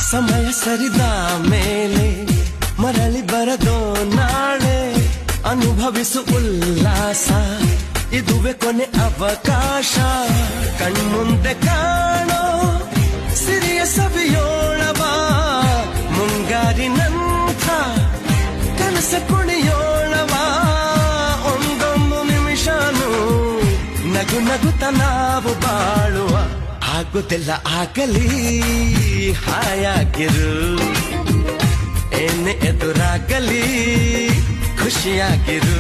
ಸಮಯ ಸರಿದ ಮೇಲೆ ಮರಳಿ ಬರದೋ ನಾಳೆ ಅನುಭವಿಸು ಉಲ್ಲಾಸ ಇದುವೆ ಕೊನೆ ಅವಕಾಶ ಕಣ್ಮುಂದೆ ಕಾಣೋ ಸಿರಿಯ ಸವಿಯೋಳವ ಮುಂಗಾರಿನಂಥ ಕನಸ ಕುಣಿಯೋಳವ ಒಂದೊಂದು ನಿಮಿಷನೂ ನಗು ನಗುತ್ತ ನಾವು ಬಾಳುವ ಆಗುತ್ತಿಲ್ಲ ಆಗಲಿ ಹಾಯಾಗಿರು ಏನೇ ಎದುರಾಗಲಿ ಖುಷಿಯಾಗಿರು